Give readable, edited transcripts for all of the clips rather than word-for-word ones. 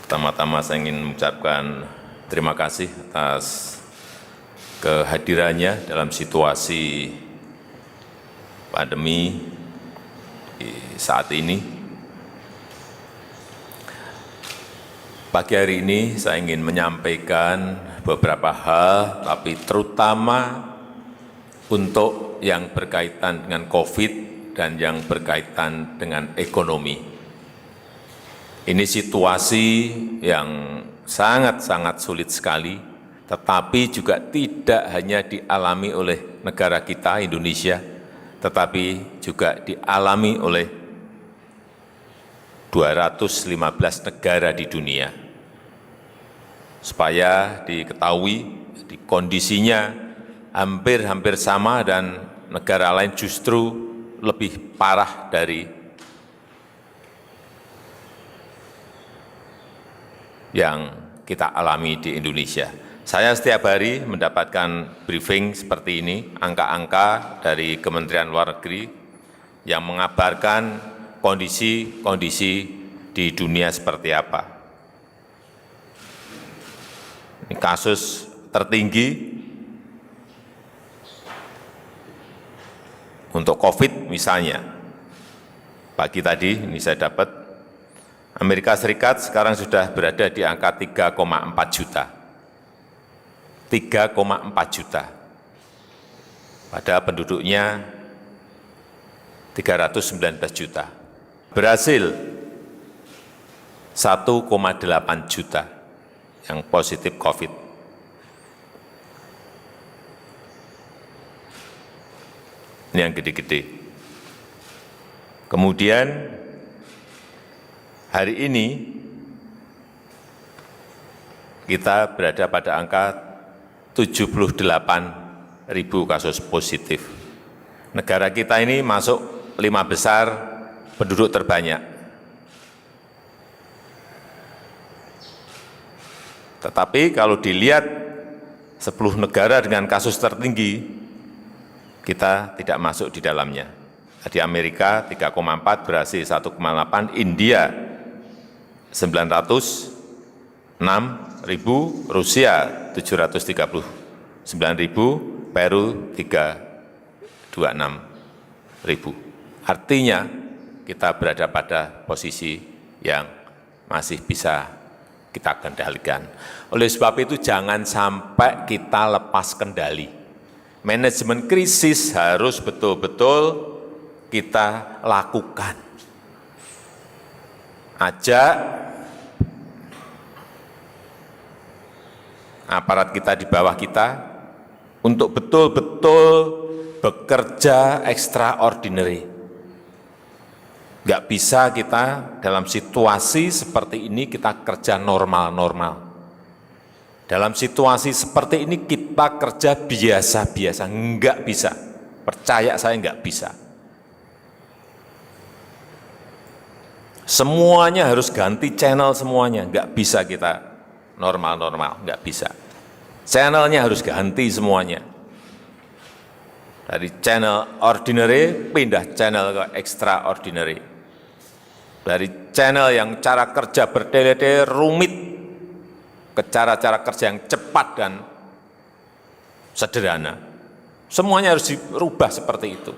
Pertama-tama saya ingin mengucapkan terima kasih atas kehadirannya dalam situasi pandemi saat ini. Pagi hari ini saya ingin menyampaikan beberapa hal, tapi terutama untuk yang berkaitan dengan COVID dan yang berkaitan dengan ekonomi. Ini situasi yang sangat-sangat sulit sekali, tetapi juga tidak hanya dialami oleh negara kita, Indonesia, tetapi juga dialami oleh 215 negara di dunia. Supaya diketahui, kondisinya hampir-hampir sama dan negara lain justru lebih parah dari yang kita alami di Indonesia. Saya setiap hari mendapatkan briefing seperti ini, angka-angka dari Kementerian Luar Negeri yang mengabarkan kondisi-kondisi di dunia seperti apa. Ini kasus tertinggi untuk COVID misalnya. Pagi tadi ini saya dapat Amerika Serikat sekarang sudah berada di angka 3,4 juta. 3,4 juta. Pada penduduknya 319 juta. Brasil 1,8 juta yang positif COVID. Ini yang gede-gede. Kemudian hari ini kita berada pada angka 78.000 kasus positif. Negara kita ini masuk 5 besar penduduk terbanyak. Tetapi kalau dilihat 10 negara dengan kasus tertinggi, kita tidak masuk di dalamnya. Di Amerika 3,4, Brasil 1,8, India 906.000, Rusia 739.000, Peru 326.000. Artinya kita berada pada posisi yang masih bisa kita kendalikan. Oleh sebab itu jangan sampai kita lepas kendali. Manajemen krisis harus betul-betul kita lakukan. Ajak aparat kita di bawah kita untuk betul-betul bekerja extraordinary. Nggak bisa kita dalam situasi seperti ini kita kerja normal-normal. Dalam situasi seperti ini kita kerja biasa-biasa, nggak bisa. Percaya saya nggak bisa. Semuanya harus ganti channel semuanya, nggak bisa kita normal-normal, nggak bisa. Channelnya harus ganti semuanya. Dari channel ordinary, pindah channel ke extraordinary. Dari channel yang cara kerja bertele-tele rumit, ke cara-cara kerja yang cepat dan sederhana. Semuanya harus dirubah seperti itu.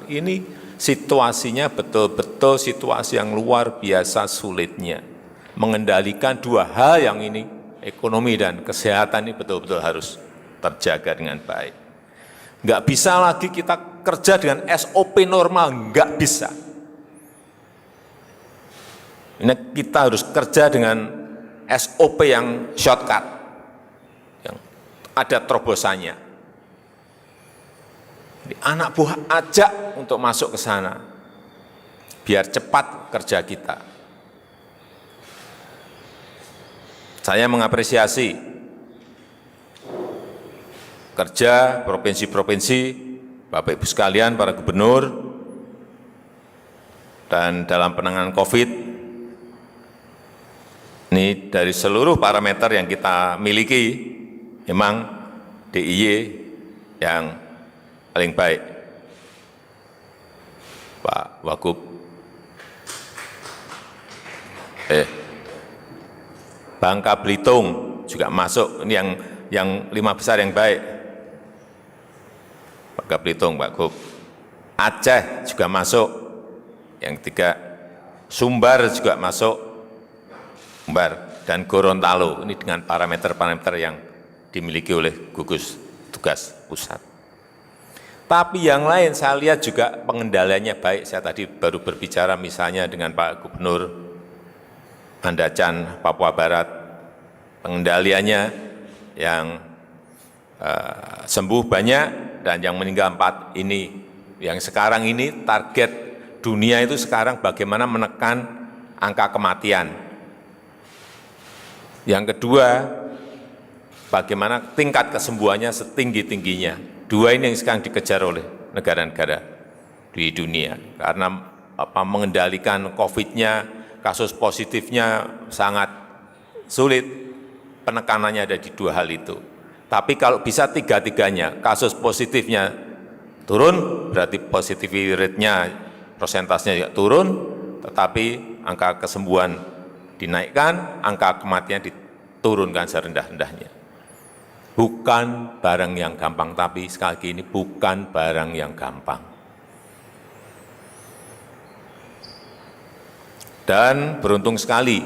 Ini situasinya betul-betul situasi yang luar biasa sulitnya. Mengendalikan dua hal yang ini, ekonomi dan kesehatan ini betul-betul harus terjaga dengan baik. Nggak bisa lagi kita kerja dengan SOP normal, nggak bisa. Ini kita harus kerja dengan SOP yang shortcut, yang ada terobosannya. Jadi anak buah ajak untuk masuk ke sana, biar cepat kerja kita. Saya mengapresiasi kerja provinsi-provinsi, Bapak Ibu sekalian, para gubernur, dan dalam penanganan COVID, ini dari seluruh parameter yang kita miliki, memang DIY yang paling baik. Pak Wagub, Bangka Belitung juga masuk, ini yang 5 besar yang baik. Bangka Belitung, Pak Gub. Aceh juga masuk, yang 3. Sumbar juga masuk, Sumbar, dan Gorontalo, ini dengan parameter-parameter yang dimiliki oleh gugus tugas pusat. Tapi yang lain saya lihat juga pengendaliannya baik. Saya tadi baru berbicara misalnya dengan Pak Gubernur Mandacan, Papua Barat, pengendaliannya yang sembuh banyak dan yang meninggal 4 ini. Yang sekarang ini target dunia itu sekarang bagaimana menekan angka kematian. Yang kedua, bagaimana tingkat kesembuhannya setinggi-tingginya. 2 ini yang sekarang dikejar oleh negara-negara di dunia. Karena mengendalikan COVID-nya, kasus positifnya sangat sulit, penekanannya ada di 2 hal itu. Tapi kalau bisa 3-tiganya, kasus positifnya turun, berarti positivity rate-nya, persentasenya juga turun, tetapi angka kesembuhan dinaikkan, angka kematian diturunkan serendah-rendahnya. Bukan barang yang gampang, tapi sekali lagi ini bukan barang yang gampang. Dan beruntung sekali,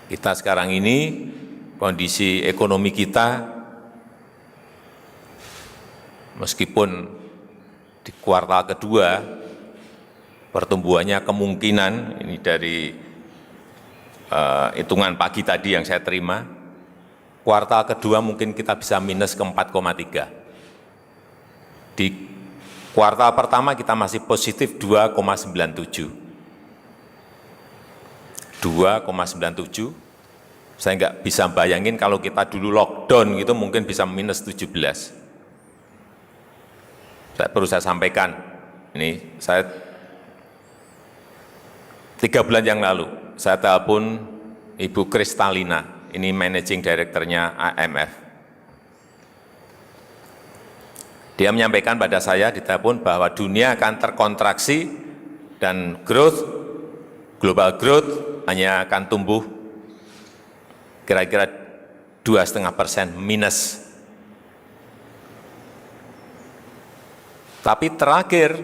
kita sekarang ini kondisi ekonomi kita, meskipun di kuartal kedua, pertumbuhannya kemungkinan, ini dari hitungan pagi tadi yang saya terima, kuartal kedua mungkin kita bisa minus ke 4,3. Di kuartal pertama kita masih positif 2,97. 2,97. Saya nggak bisa bayangin kalau kita dulu lockdown gitu mungkin bisa minus 17. Perlu saya sampaikan, ini saya 3 bulan yang lalu, saya telepon Ibu Kristalina, ini managing director-nya IMF. Dia menyampaikan pada saya di telepon bahwa dunia akan terkontraksi dan global growth hanya akan tumbuh kira-kira 2,5% minus. Tapi terakhir,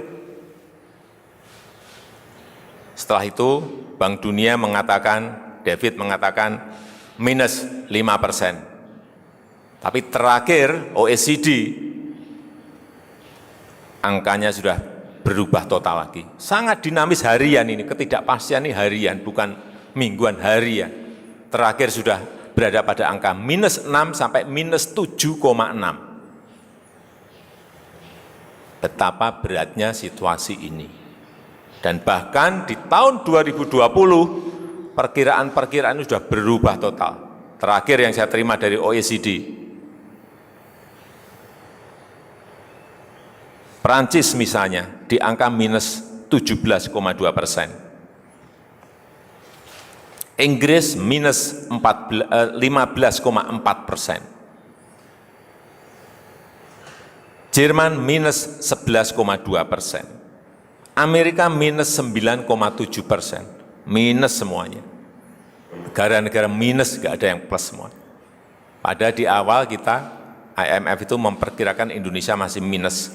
setelah itu Bank Dunia mengatakan, David mengatakan minus 5%. Tapi terakhir OECD, angkanya sudah berubah total lagi. Sangat dinamis harian ini, ketidakpastian ini harian, bukan mingguan, harian. Terakhir sudah berada pada angka minus 6 sampai minus 7,6. Betapa beratnya situasi ini. Dan bahkan di tahun 2020, perkiraan-perkiraan itu sudah berubah total. Terakhir yang saya terima dari OECD, Perancis misalnya di angka minus 17,2%. Inggris minus 15,4%. Jerman minus 11,2%. Amerika minus 9,7%. Minus semuanya. Negara-negara minus, nggak ada yang plus semua. Pada di awal kita, IMF itu memperkirakan Indonesia masih minus,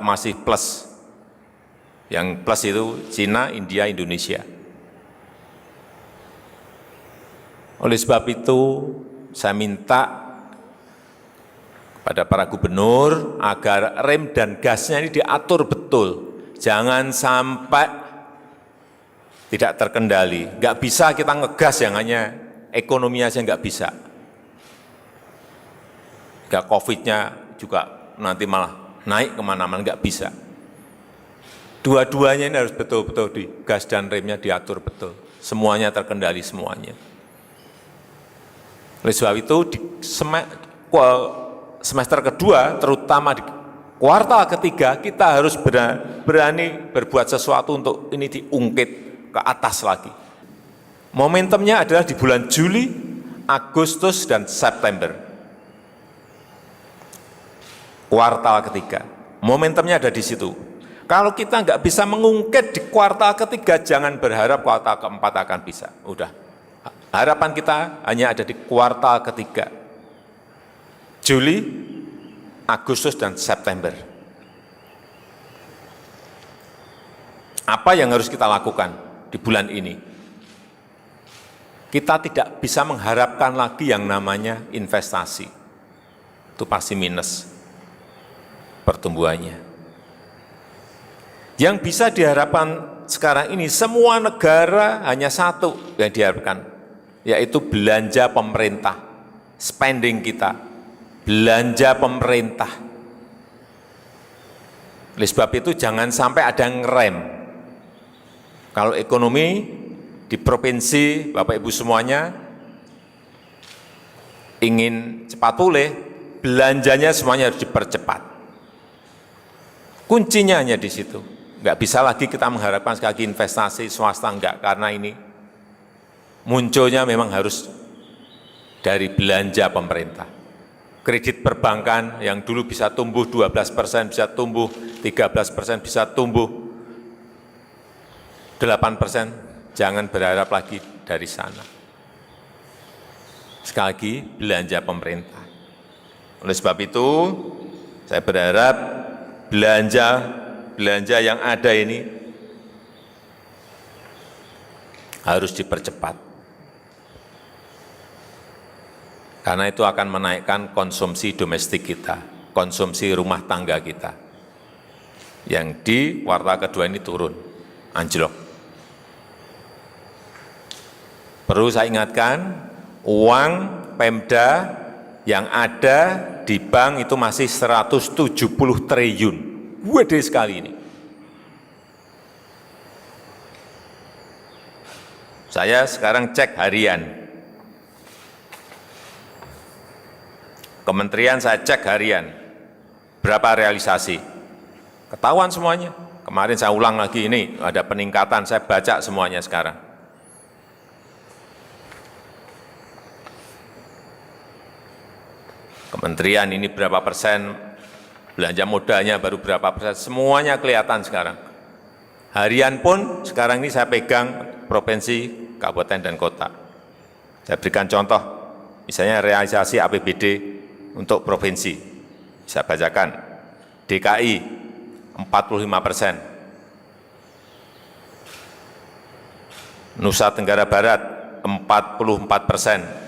masih plus. Yang plus itu Cina, India, Indonesia. Oleh sebab itu, saya minta pada para gubernur agar rem dan gasnya ini diatur betul. Jangan sampai tidak terkendali. Nggak bisa kita ngegas yang hanya ekonomi aja nggak bisa. Nggak COVID-nya juga nanti malah naik kemana-mana, nggak bisa. Dua-duanya ini harus betul-betul di gas dan remnya diatur betul. Semuanya terkendali semuanya. Oleh sebab itu di semester kedua, terutama di kuartal ketiga, kita harus berani berbuat sesuatu untuk ini diungkit ke atas lagi. Momentumnya adalah di bulan Juli, Agustus, dan September. Kuartal ketiga. Momentumnya ada di situ. Kalau kita nggak bisa mengungkit di kuartal ketiga, jangan berharap kuartal keempat akan bisa. Udah, Harapan kita hanya ada di kuartal ketiga, Juli, Agustus, dan September. Apa yang harus kita lakukan di bulan ini? Kita tidak bisa mengharapkan lagi yang namanya investasi. Itu pasti minus pertumbuhannya. Yang bisa diharapkan sekarang ini, semua negara hanya satu yang diharapkan, yaitu belanja pemerintah, spending kita, belanja pemerintah. Oleh sebab itu jangan sampai ada yang ngerem. Kalau ekonomi di provinsi, Bapak Ibu semuanya, ingin cepat pulih, belanjanya semuanya harus dipercepat. Kuncinya hanya di situ. Enggak bisa lagi kita mengharapkan sekali lagi investasi swasta, enggak, karena ini munculnya memang harus dari belanja pemerintah. Kredit perbankan yang dulu bisa tumbuh 12%, bisa tumbuh 13%, bisa tumbuh 8%, jangan berharap lagi dari sana. Sekali lagi, belanja pemerintah. Oleh sebab itu, saya berharap belanja yang ada ini harus dipercepat. Karena itu akan menaikkan konsumsi domestik kita, konsumsi rumah tangga kita, yang di kuartal kedua ini turun, anjlok. Perlu saya ingatkan, uang Pemda yang ada di bank itu masih 170 triliun. Gede sekali ini. Saya sekarang cek harian. Kementerian saya cek harian. Berapa realisasi? Ketahuan semuanya. Kemarin saya ulang lagi, ini ada peningkatan, saya baca semuanya sekarang. Kementerian ini berapa persen, belanja modalnya baru berapa persen, semuanya kelihatan sekarang. Harian pun sekarang ini saya pegang provinsi, kabupaten, dan kota. Saya berikan contoh, misalnya realisasi APBD untuk provinsi. Saya bacakan, DKI 45%, Nusa Tenggara Barat 44%,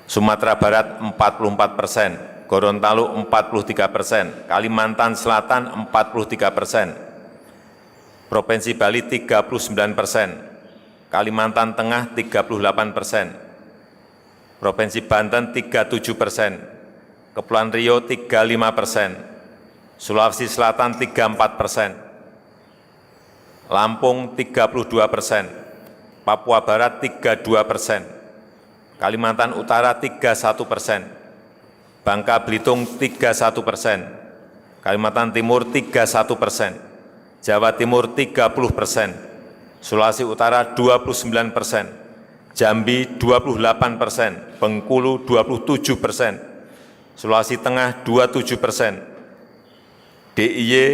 Sumatera Barat 44%, Gorontalo 43%, Kalimantan Selatan 43%, Provinsi Bali 39%, Kalimantan Tengah 38%, Provinsi Banten 37%, Kepulauan Riau 35%, Sulawesi Selatan 34%, Lampung 32%, Papua Barat 32%, Kalimantan Utara 31%, Bangka Belitung 31%, Kalimantan Timur 31%, Jawa Timur 30%, Sulawesi Utara 29%, Jambi 28%, Bengkulu 27%, Sulawesi Tengah 27%, DIY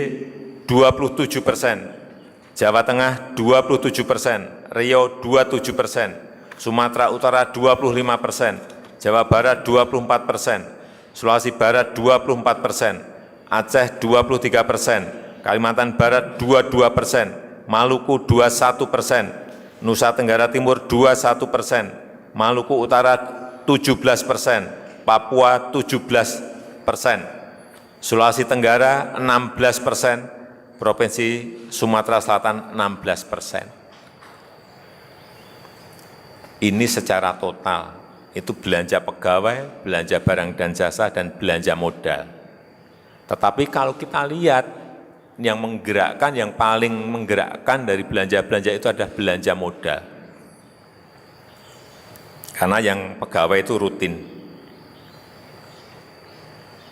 27%, Jawa Tengah 27%, Riau 27%, Sumatera Utara 25%, Jawa Barat 24%, Sulawesi Barat 24%, Aceh 23%, Kalimantan Barat 22%, Maluku 21%, Nusa Tenggara Timur 21%, Maluku Utara 17%, Papua 17%, Sulawesi Tenggara 16%, Provinsi Sumatera Selatan 16%. Ini secara total, itu belanja pegawai, belanja barang dan jasa, dan belanja modal. Tetapi kalau kita lihat, yang menggerakkan, yang paling menggerakkan dari belanja-belanja itu adalah belanja modal. Karena yang pegawai itu rutin.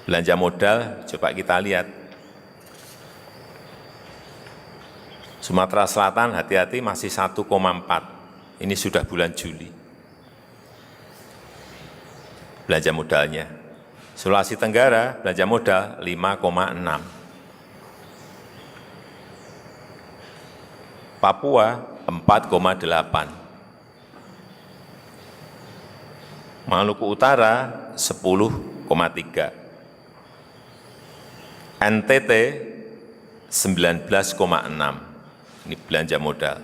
Belanja modal, coba kita lihat. Sumatera Selatan, hati-hati, masih 1,4. Ini sudah bulan Juli. Belanja modalnya. Sulawesi Tenggara, belanja modal 5,6. Papua 4,8. Maluku Utara 10,3, NTT 19,6, ini belanja modal.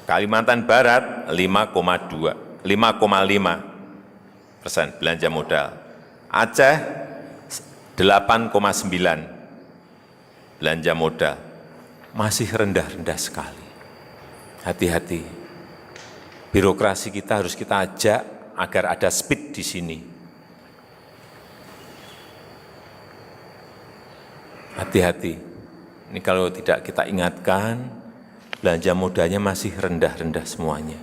Kalimantan Barat 5,5% belanja modal. Aceh 8,9 belanja modal. Masih rendah-rendah sekali. Hati-hati. Birokrasi kita harus kita ajak agar ada speed di sini. Hati-hati. Ini kalau tidak kita ingatkan, belanja modalnya masih rendah-rendah semuanya.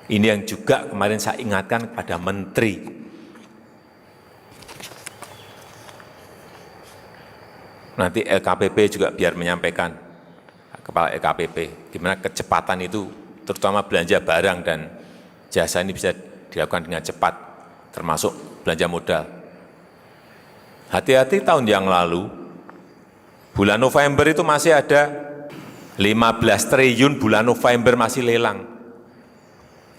Ini yang juga kemarin saya ingatkan kepada Menteri. Nanti LKPP juga biar menyampaikan, Kepala LKPP, di mana kecepatan itu, terutama belanja barang dan jasa ini bisa dilakukan dengan cepat, termasuk belanja modal. Hati-hati, tahun yang lalu, bulan November itu masih ada 15 triliun bulan November masih lelang.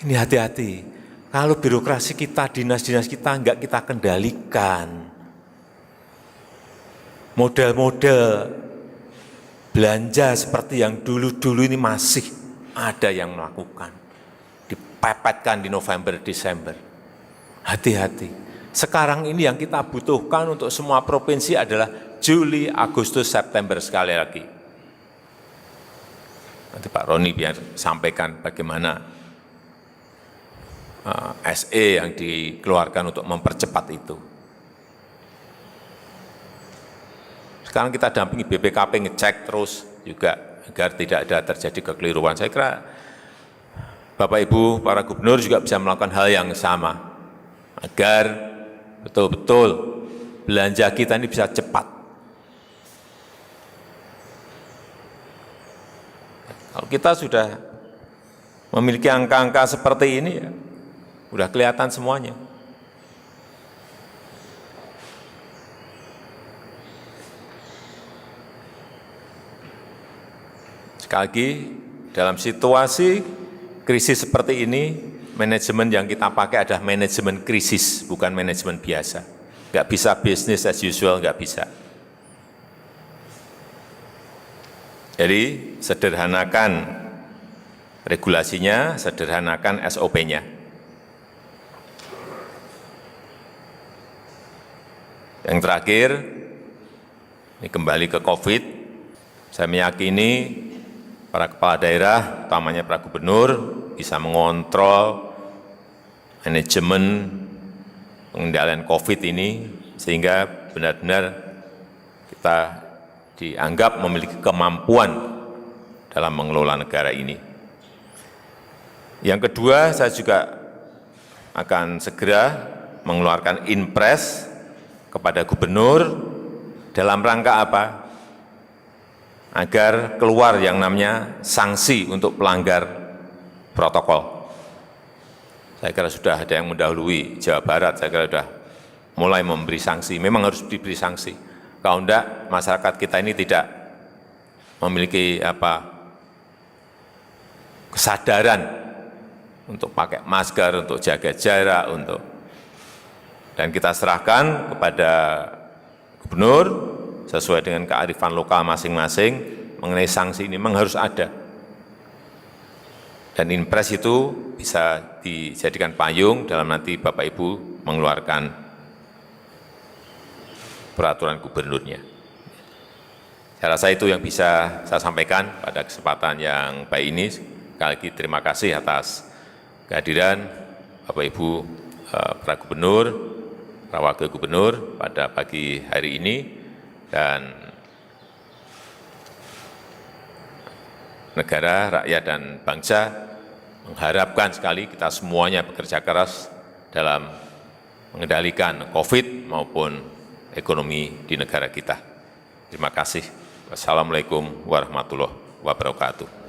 Ini hati-hati. Kalau birokrasi kita, dinas-dinas kita enggak kita kendalikan. Model-model belanja seperti yang dulu-dulu ini masih ada yang melakukan. Dipepetkan di November, Desember. Hati-hati. Sekarang ini yang kita butuhkan untuk semua provinsi adalah Juli, Agustus, September sekali lagi. Nanti Pak Roni biar sampaikan bagaimana SE yang dikeluarkan untuk mempercepat itu. Sekarang kita dampingi BPKP ngecek terus juga agar tidak ada terjadi kekeliruan. Saya kira Bapak Ibu para gubernur juga bisa melakukan hal yang sama agar betul-betul belanja kita ini bisa cepat. Kalau kita sudah memiliki angka-angka seperti ini, ya, sudah kelihatan semuanya. Sekali lagi, dalam situasi krisis seperti ini, manajemen yang kita pakai adalah manajemen krisis, bukan manajemen biasa. Nggak bisa business as usual, nggak bisa. Jadi, sederhanakan regulasinya, sederhanakan SOP-nya. Yang terakhir, ini kembali ke COVID, saya meyakini para kepala daerah, utamanya para gubernur, bisa mengontrol manajemen pengendalian COVID ini, sehingga benar-benar kita dianggap memiliki kemampuan dalam mengelola negara ini. Yang kedua, saya juga akan segera mengeluarkan inpres kepada gubernur dalam rangka apa? Agar keluar yang namanya sanksi untuk pelanggar protokol. Saya kira sudah ada yang mendahului Jawa Barat, saya kira sudah mulai memberi sanksi. Memang harus diberi sanksi. Kalau enggak, masyarakat kita ini tidak memiliki kesadaran untuk pakai masker, untuk jaga jarak, dan kita serahkan kepada gubernur sesuai dengan kearifan lokal masing-masing mengenai sanksi ini memang harus ada. Dan inpres itu bisa dijadikan payung dalam nanti Bapak Ibu mengeluarkan peraturan gubernurnya. Saya rasa itu yang bisa saya sampaikan pada kesempatan yang baik ini. Sekali lagi terima kasih atas kehadiran Bapak Ibu para gubernur, para wakil gubernur pada pagi hari ini, dan negara, rakyat, dan bangsa mengharapkan sekali kita semuanya bekerja keras dalam mengendalikan COVID maupun ekonomi di negara kita. Terima kasih. Wassalamualaikum warahmatullahi wabarakatuh.